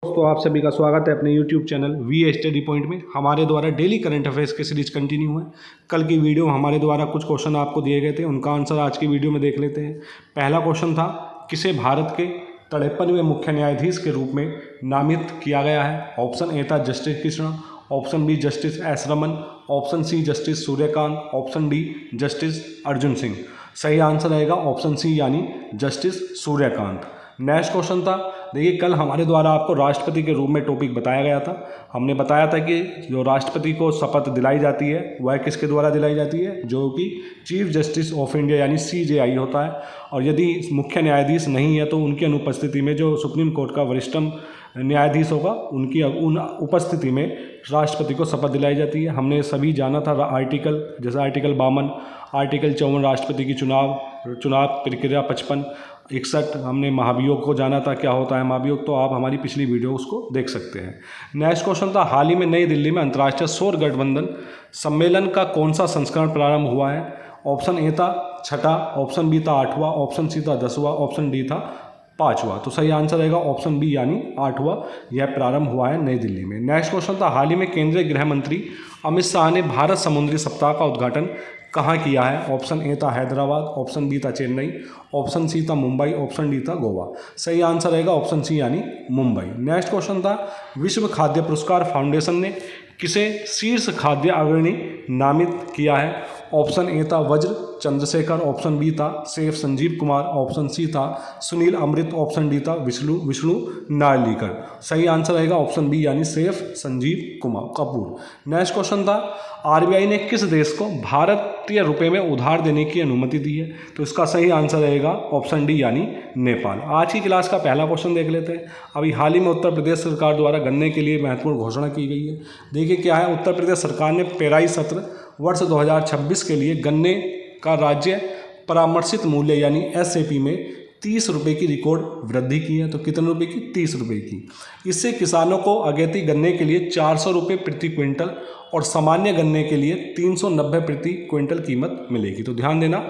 दोस्तों आप सभी का स्वागत है अपने YouTube channel we study point में। हमारे द्वारा डेली करंट अफेयर्स की सीरीज कंटिन्यू है। कल की वीडियो हमारे द्वारा कुछ क्वेश्चन आपको दिए गए थे, उनका आंसर आज की वीडियो में देख लेते हैं। पहला क्वेश्चन था, किसे भारत के 53वें मुख्य न्यायाधीश के रूप में नामित किया गया है? ऑप्शन ए था justice Krishna, option B justice S Raman, option C justice Suryakant, option D justice Arjun Singh. सही आंसर रहेगा ऑप्शन सी यानी जस्टिस सूर्यकांत। नेक्स्ट क्वेश्चन था, देखिए कल हमारे द्वारा आपको राष्ट्रपति के रूप में टॉपिक बताया गया था। हमने बताया था कि जो राष्ट्रपति को शपथ दिलाई जाती है वह किसके द्वारा दिलाई जाती है, जो कि चीफ जस्टिस ऑफ इंडिया यानी CJI होता है। और यदि मुख्य न्यायाधीश नहीं है तो उनकी अनुपस्थिति में जो सुप्रीम कोर्ट का वरिष्ठतम न्यायाधीश होगा उनकी उपस्थिति में राष्ट्रपति को शपथ दिलाई जाती है। हमने सभी जाना था आर्टिकल, जैसे आर्टिकल 52, आर्टिकल 54 राष्ट्रपति की चुनाव प्रक्रिया 55, 61 हमने महाभियोग को जाना था, क्या होता है महाभियोग, तो आप हमारी पिछली वीडियो उसको देख सकते हैं। नेक्स्ट क्वेश्चन था, हाल ही में नई दिल्ली में अंतर्राष्ट्रीय सौर गठबंधन सम्मेलन का कौन सा संस्करण प्रारंभ हुआ है? ऑप्शन ए था 6वां, ऑप्शन बी था 8वां, ऑप्शन सी था 10वां, ऑप्शन डी था 5वां। तो सही आंसर रहेगा ऑप्शन बी यानी 8वां, यह प्रारंभ हुआ है नई दिल्ली में। नेक्स्ट क्वेश्चन था, हाल ही में केंद्रीय गृह मंत्री अमित शाह ने भारत समुद्री सप्ताह का उद्घाटन कहाँ किया है? ऑप्शन ए था हैदराबाद, ऑप्शन बी था चेन्नई, ऑप्शन सी था मुंबई, ऑप्शन डी था गोवा। सही आंसर रहेगा ऑप्शन सी यानी मुंबई। नेक्स्ट क्वेश्चन था, विश्व खाद्य पुरस्कार फाउंडेशन ने किसे शीर्ष खाद्य अग्रणी नामित किया है? ऑप्शन ए था वज्र चंद्रशेखर, ऑप्शन बी था सेफ संजीव कुमार, ऑप्शन सी था सुनील अमृत, ऑप्शन डी था विष्णु नार्लिकर। सही आंसर रहेगा ऑप्शन बी यानी safe Sanjeev Kumar Kapoor. Next question था, RBI ने किस देश को भारतीय रुपए में उधार देने की अनुमति दी है? तो इसका सही आंसर रहेगा ऑप्शन डी यानी नेपाल। आज की क्लास का पहला क्वेश्चन देख लेते हैं। अभी हाल ही में उत्तर प्रदेश सरकार द्वारा गन्ने के लिए महत्वपूर्ण घोषणा की गई है। देखिए क्या है, उत्तर प्रदेश सरकार ने पेराई सत्र वर्ष 2026 के लिए गन्ने का राज्य परामर्शित मूल्य यानी SAP में 30 रुपये की रिकॉर्ड वृद्धि की है। तो कितने रुपए की? 30 रुपये की। इससे किसानों को अगेती गन्ने के लिए 400 रुपये प्रति क्विंटल और सामान्य गन्ने के लिए 390 प्रति क्विंटल कीमत मिलेगी। तो ध्यान देना,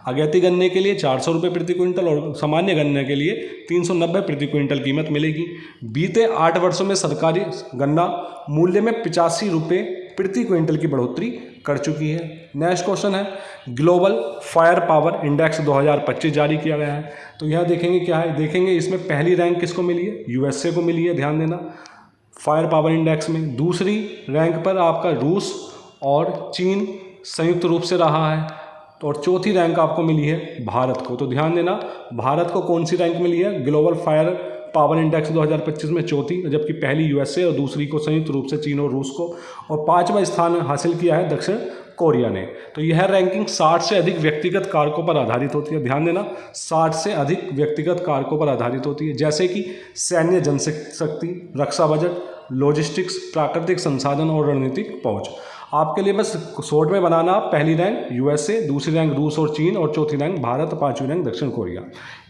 अगेती गन्ने के लिए 400 रुपये प्रति क्विंटल और सामान्य गन्ने के लिए 390 प्रति क्विंटल कीमत मिलेगी। बीते 8 वर्षों में सरकारी गन्ना मूल्य में 85 रुपये प्रति क्विंटल की बढ़ोतरी कर चुकी है। नेक्स्ट क्वेश्चन है, ग्लोबल फायर पावर इंडेक्स 2025 जारी किया गया है। तो यह देखेंगे क्या है, देखेंगे इसमें पहली रैंक किसको मिली है? USA को मिली है। ध्यान देना, फायर पावर इंडेक्स में दूसरी रैंक पर आपका रूस और चीन संयुक्त रूप से रहा है, और चौथी रैंक आपको मिली है भारत को। तो ध्यान देना, भारत को कौन सी रैंक मिली है ग्लोबल फायर पावर इंडेक्स 2025 में? चौथी, जबकि पहली USA और दूसरी को संयुक्त रूप से चीन और रूस को, और 5वां स्थान हासिल किया है दक्षिण कोरिया ने। तो यह रैंकिंग 60 से अधिक व्यक्तिगत कारकों पर आधारित होती है। ध्यान देना, 60 से अधिक व्यक्तिगत कारकों पर आधारित होती है, जैसे कि सैन्य जनशक्ति, रक्षा बजट, लॉजिस्टिक्स, प्राकृतिक संसाधन और रणनीतिक पहुंच। आपके लिए बस शॉर्ट में बनाना, पहली रैंक USA, दूसरी रैंक रूस और चीन, और चौथी रैंक भारत, 5वीं रैंक दक्षिण कोरिया।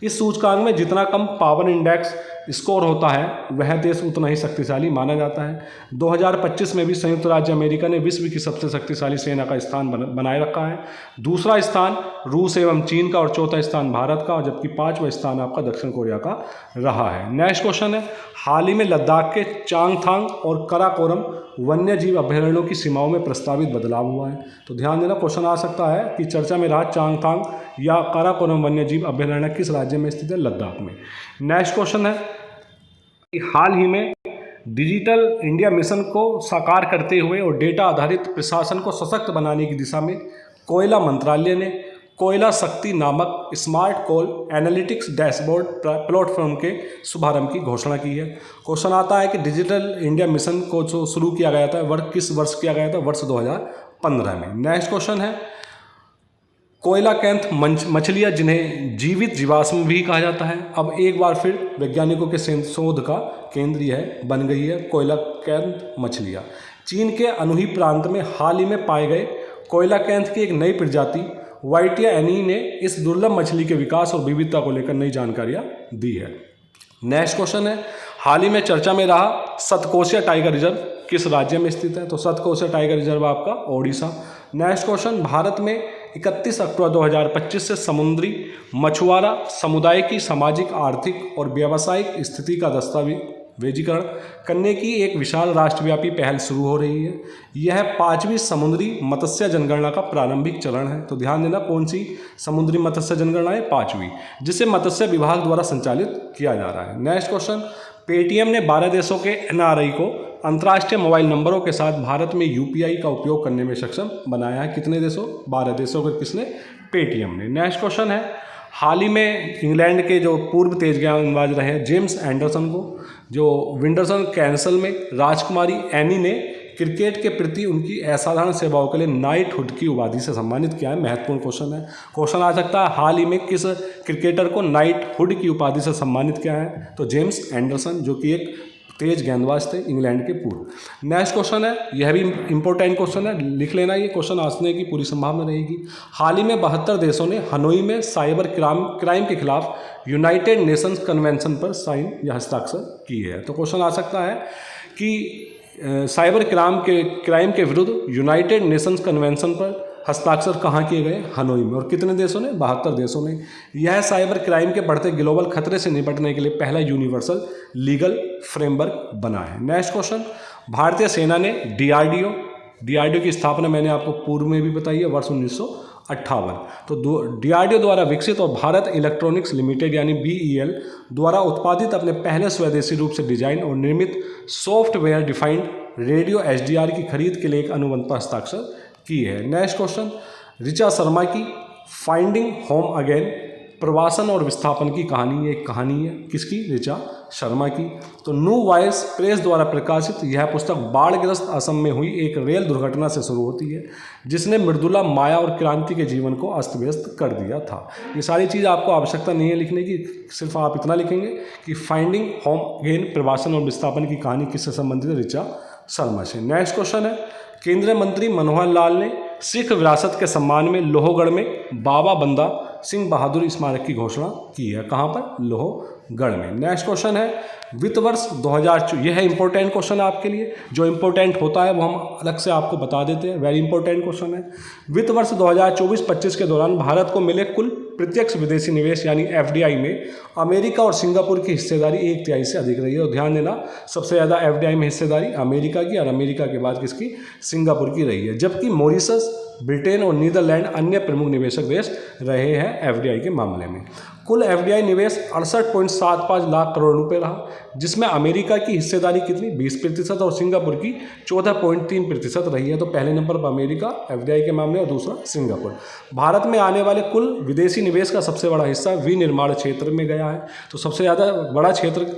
इस सूचकांक में जितना कम पावर इंडेक्स स्कोर होता है वह देश उतना ही शक्तिशाली माना जाता है। 2025 में भी संयुक्त राज्य अमेरिका ने विश्व की सबसे शक्तिशाली सेना का स्थान बनाए रखा है। दूसरा स्थान रूस एवं चीन का और चौथा स्थान भारत का, जबकि 5वां स्थान आपका दक्षिण कोरिया का रहा है। नेक्स्ट क्वेश्चन है, हाल ही में लद्दाख के चांगथांग और कराकोरम वन्य जीव अभयारण्यों की सीमाओं में प्रस्तावित बदलाव हुआ है। तो ध्यान देना, क्वेश्चन आ सकता है कि चर्चा में रहा चांगथांग या काराकोरम वन्य जीव अभयारण्य किस राज्य में स्थित है? लद्दाख में। नेक्स्ट क्वेश्चन है, हाल ही में डिजिटल इंडिया मिशन को साकार करते हुए और डेटा आधारित प्रशासन को सशक्त बनाने की दिशा में कोयला मंत्रालय ने कोयला शक्ति नामक स्मार्ट कोल एनालिटिक्स डैशबोर्ड प्लेटफॉर्म के शुभारंभ की घोषणा की है। क्वेश्चन आता है कि डिजिटल इंडिया मिशन को जो शुरू किया गया था किस वर्ष किया गया था? वर्ष 2015 में। नेक्स्ट क्वेश्चन है, कोयला कैंथ मछलियाँ जिन्हें जीवित जीवाश्म भी कहा जाता है, अब एक बार फिर वैज्ञानिकों के शोध का केंद्र है बन गई है कोयला कैंथ मछलियाँ। चीन के अनूही प्रांत में हाल ही में पाए गए कोयला कैंथ की एक नई प्रजाति वाइटिया एनी ने इस दुर्लभ मछली के विकास और विविधता को लेकर नई जानकारियाँ दी है। नेक्स्ट क्वेश्चन है, हाल ही में चर्चा में रहा सतकोशिया टाइगर रिजर्व किस राज्य में स्थित है? तो सतकोशिया टाइगर रिजर्व आपका ओडिशा। नेक्स्ट क्वेश्चन, भारत में 31 अक्टूबर 2025 से समुद्री मछुआरा समुदाय की सामाजिक, आर्थिक और व्यावसायिक स्थिति का दस्तावेजीकरण करने की एक विशाल राष्ट्रव्यापी पहल शुरू हो रही है। यह 5वीं समुद्री मत्स्य जनगणना का प्रारंभिक चरण है। तो ध्यान देना, कौन सी समुद्री मत्स्य जनगणना है? 5वीं, जिसे मत्स्य विभाग द्वारा संचालित किया जा रहा है। नेक्स्ट क्वेश्चन, पेटीएम ने 12 देशों के एनआरआई को अंतर्राष्ट्रीय मोबाइल नंबरों के साथ भारत में यूपीआई का उपयोग करने में सक्षम बनाया है। कितने देशों? 12 देशों को किसने? पेटीएम ने। नेक्स्ट क्वेश्चन है, हाल ही में इंग्लैंड के जो पूर्व तेज गेंदबाज रहे जेम्स एंडरसन को जो विंडरसन कैसल में राजकुमारी एनी ने क्रिकेट के प्रति उनकी असाधारण सेवाओं के लिए नाइटहुड की उपाधि से सम्मानित किया है। महत्वपूर्ण क्वेश्चन है। क्वेश्चन आ सकता है, हाल ही में किस क्रिकेटर को नाइटहुड की उपाधि से सम्मानित किया है? तो जेम्स एंडरसन, जो कि एक तेज गेंदबाज थे इंग्लैंड के पूर्व। नेक्स्ट क्वेश्चन है, यह भी इंपॉर्टेंट क्वेश्चन है, लिख लेना, ये क्वेश्चन आने की पूरी संभावना रहेगी। हाल ही में 72 देशों ने हनोई में साइबर क्राइम के खिलाफ यूनाइटेड नेशंस कन्वेंशन पर साइन या हस्ताक्षर किए हैं। तो क्वेश्चन आ सकता है कि साइबर क्राइम के विरुद्ध यूनाइटेड नेशंस कन्वेंशन पर हस्ताक्षर कहाँ किए गए? हनोई में। और कितने देशों ने? 72 देशों ने। यह साइबर क्राइम के बढ़ते ग्लोबल खतरे से निपटने के लिए पहला यूनिवर्सल लीगल फ्रेमवर्क बना है। नेक्स्ट क्वेश्चन, भारतीय सेना ने डीआरडीओ की स्थापना मैंने आपको पूर्व में भी बताई है, वर्ष 1958। तो डीआरडीओ द्वारा विकसित और भारत इलेक्ट्रॉनिक्स लिमिटेड यानी बीईएल द्वारा उत्पादित अपने पहले स्वदेशी रूप से डिजाइन और निर्मित सॉफ्टवेयर डिफाइंड रेडियो एसडीआर की खरीद के लिए एक अनुबंध पर हस्ताक्षर की है। नेक्स्ट क्वेश्चन, ऋचा शर्मा की फाइंडिंग होम अगेन प्रवासन और विस्थापन की कहानी, एक कहानी है किसकी? ऋचा शर्मा की। तो न्यू वॉइस प्रेस द्वारा प्रकाशित यह पुस्तक बाढ़ग्रस्त असम में हुई एक रेल दुर्घटना से शुरू होती है, जिसने मृदुला, माया और क्रांति के जीवन को अस्त व्यस्त कर दिया था। ये सारी चीज़ आपको आवश्यकता नहीं है लिखने की, सिर्फ आप इतना लिखेंगे कि फाइंडिंग होम अगेन प्रवासन और विस्थापन की कहानी किससे संबंधित है? ऋचा शर्मा से। नेक्स्ट क्वेश्चन है, केंद्रीय मंत्री मनोहर लाल ने सिख विरासत के सम्मान में लोहगढ़ में बाबा बंदा सिंह बहादुर स्मारक की घोषणा की है। कहाँ पर? लोहगढ़ में। नेक्स्ट क्वेश्चन है, वित्त वर्ष 2024, यह है इंपॉर्टेंट क्वेश्चन आपके लिए, जो इंपॉर्टेंट होता है वो हम अलग से आपको बता देते हैं, वेरी इंपॉर्टेंट क्वेश्चन है। वित्त वर्ष 2024-25 के दौरान भारत को मिले कुल प्रत्यक्ष विदेशी निवेश यानी एफडीआई में अमेरिका और सिंगापुर की हिस्सेदारी 1/3 से अधिक रही है। और ध्यान देना, सबसे ज़्यादा एफडीआई में हिस्सेदारी अमेरिका की, और अमेरिका के बाद किसकी? सिंगापुर की रही है। जबकि मॉरिशस, ब्रिटेन और नीदरलैंड अन्य प्रमुख निवेशक देश रहे हैं एफडीआई के मामले में। कुल एफडीआई निवेश 68.75 लाख करोड़ रुपए रहा, जिसमें अमेरिका की हिस्सेदारी कितनी? 20% और सिंगापुर की 14.3% रही है। तो पहले नंबर पर अमेरिका एफडीआई के मामले और दूसरा सिंगापुर। भारत में आने वाले कुल विदेशी निवेश का सबसे बड़ा हिस्सा विनिर्माण क्षेत्र में गया है। तो सबसे ज़्यादा बड़ा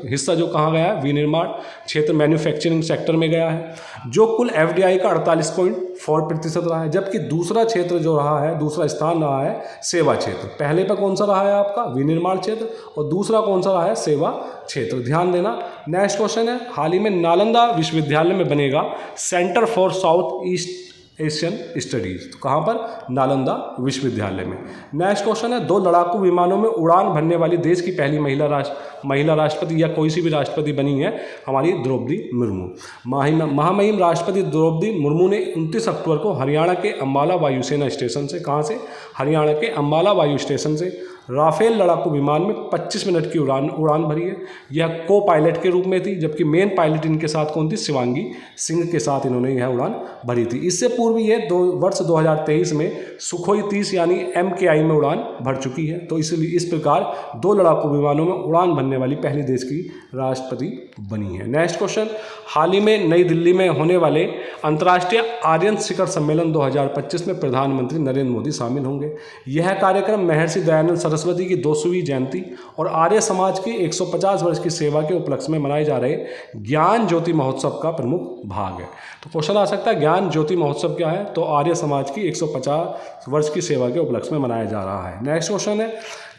हिस्सा जो कहाँ गया है? विनिर्माण क्षेत्र, मैन्युफैक्चरिंग सेक्टर में गया है, जो कुल एफडीआई का 48.4% रहा है। जबकि दूसरा क्षेत्र जो रहा है, दूसरा स्थान रहा है सेवा क्षेत्र। पहले पर कौन सा रहा है आपका? विनिर्माण क्षेत्र, और दूसरा कौन सा रहा है? सेवा क्षेत्र। ध्यान देना। नेक्स्ट क्वेश्चन है, हाल ही में नालंदा विश्वविद्यालय में बनेगा centre for south east Asian studies. तो कहाँ पर? नालंदा विश्वविद्यालय में। नेक्स्ट क्वेश्चन है, 2 लड़ाकू विमानों में उड़ान भरने वाली देश की पहली महिला राष्ट्रपति या कोई सी भी राष्ट्रपति बनी है हमारी द्रौपदी मुर्मू। महामहिम राष्ट्रपति द्रौपदी मुर्मू ने 29 अक्टूबर को हरियाणा के अम्बाला वायुसेना स्टेशन से, कहाँ से? हरियाणा के अम्बाला वायु स्टेशन से राफेल लड़ाकू विमान में 25 मिनट की उड़ान भरी है। यह को पायलट के रूप में थी, जबकि मेन पायलट इनके साथ कौन थी? शिवांगी सिंह के साथ इन्होंने यह उड़ान भरी थी। इससे पूर्व ये वर्ष 2023 में सुखोई 30 यानी MKI में उड़ान भर चुकी है। तो इसलिए इस प्रकार 2 लड़ाकू विमानों में उड़ान भरने वाली पहली देश की राष्ट्रपति बनी है। नेक्स्ट क्वेश्चन, हाल ही में नई दिल्ली में होने वाले अंतर्राष्ट्रीय आर्यन शिखर सम्मेलन 2025 में प्रधानमंत्री नरेंद्र मोदी शामिल होंगे। यह कार्यक्रम महर्षि दयानंद सरस्वती की 200वीं जयंती और आर्य समाज की 150 वर्ष की सेवा के उपलक्ष्य में मनाए जा रहे ज्ञान ज्योति महोत्सव का प्रमुख भाग है। तो क्वेश्चन आ सकता है, ज्ञान ज्योति महोत्सव क्या है? तो आर्य समाज की 150 वर्ष की सेवा के उपलक्ष्य में मनाया जा रहा है। नेक्स्ट क्वेश्चन है,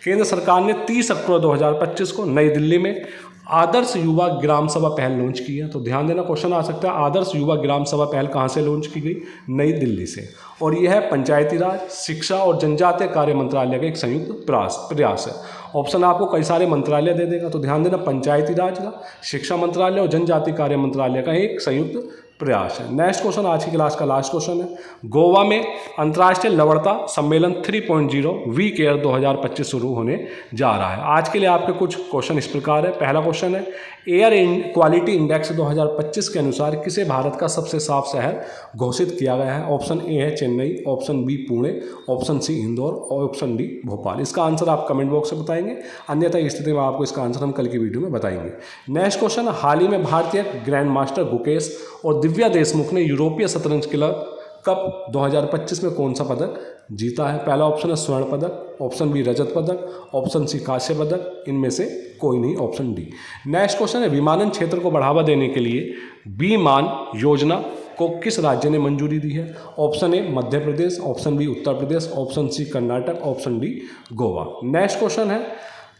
केंद्र सरकार ने 30 अक्टूबर 2025 को नई दिल्ली में आदर्श युवा ग्राम सभा पहल लॉन्च की है। तो ध्यान देना, क्वेश्चन आ सकता है, आदर्श युवा ग्राम सभा पहल कहाँ से लॉन्च की गई? नई दिल्ली से। और यह पंचायती राज, शिक्षा और जनजातीय कार्य मंत्रालय का एक संयुक्त प्रयास है। ऑप्शन आपको कई सारे मंत्रालय दे देगा, तो ध्यान देना, पंचायती राज का, शिक्षा मंत्रालय और जनजातीय कार्य मंत्रालय का एक संयुक्त प्रयास है। नेक्स्ट क्वेश्चन आज की क्लास का लास्ट क्वेश्चन है। गोवा में अंतर्राष्ट्रीय लवणता सम्मेलन 3.0 वी केयर 2025 शुरू होने जा रहा है। आज के लिए आपके कुछ क्वेश्चन इस प्रकार है। पहला क्वेश्चन है, एयर क्वालिटी इंडेक्स 2025 के अनुसार किसे भारत का सबसे साफ शहर घोषित किया गया है? ऑप्शन ए है Chennai, option B Pune, option C Indore और ऑप्शन डी भोपाल। इसका आंसर आप कमेंट बॉक्स में बताएंगे, अन्यथा इस स्थिति में आपको इसका आंसर हम कल की वीडियो में बताएंगे। नेक्स्ट क्वेश्चन, हाल ही में भारतीय ग्रैंड मास्टर गुकेश और दिव्या देशमुख ने यूरोपीय शतरंज क्लब कप 2025 में कौन सा पदक जीता है? पहला ऑप्शन है स्वर्ण पदक, ऑप्शन बी रजत पदक, ऑप्शन सी कांस्य पदक, इनमें से कोई नहीं, ऑप्शन डी। नेक्स्ट क्वेश्चन है, विमानन क्षेत्र को बढ़ावा देने के लिए विमान योजना को किस राज्य ने मंजूरी दी है? Option A Madhya Pradesh, option B Uttar Pradesh, option C Karnataka, option D Goa. Next question है,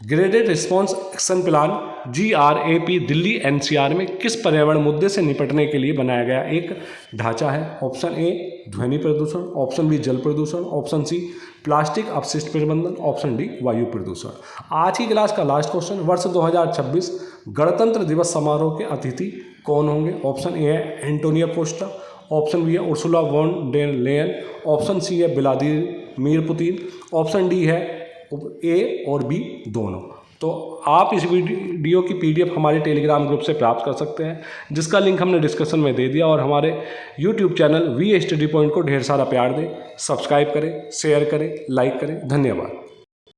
graded response action plan GRAP Delhi NCR में किस पर्यावरण मुद्दे से निपटने के लिए बनाया गया एक ढांचा है? ऑप्शन ए ध्वनि प्रदूषण, ऑप्शन बी जल प्रदूषण, ऑप्शन सी प्लास्टिक अपशिष्ट प्रबंधन, ऑप्शन डी वायु प्रदूषण। आज की क्लास का लास्ट क्वेश्चन, वर्ष 2026 गणतंत्र दिवस समारोह के अतिथि कौन होंगे? ऑप्शन ए है एंटोनियो कोस्टा, ऑप्शन बी है Ursula von der Leyen, option C है व्लादिमीर पुतिन, ऑप्शन डी है ए और बी दोनों। तो आप इस वीडियो की PDF हमारे टेलीग्राम ग्रुप से प्राप्त कर सकते हैं, जिसका लिंक हमने डिस्क्रिप्शन में दे दिया। और हमारे YouTube channel we study point को ढेर सारा प्यार दें, सब्सक्राइब करें, शेयर करें, लाइक करें। धन्यवाद।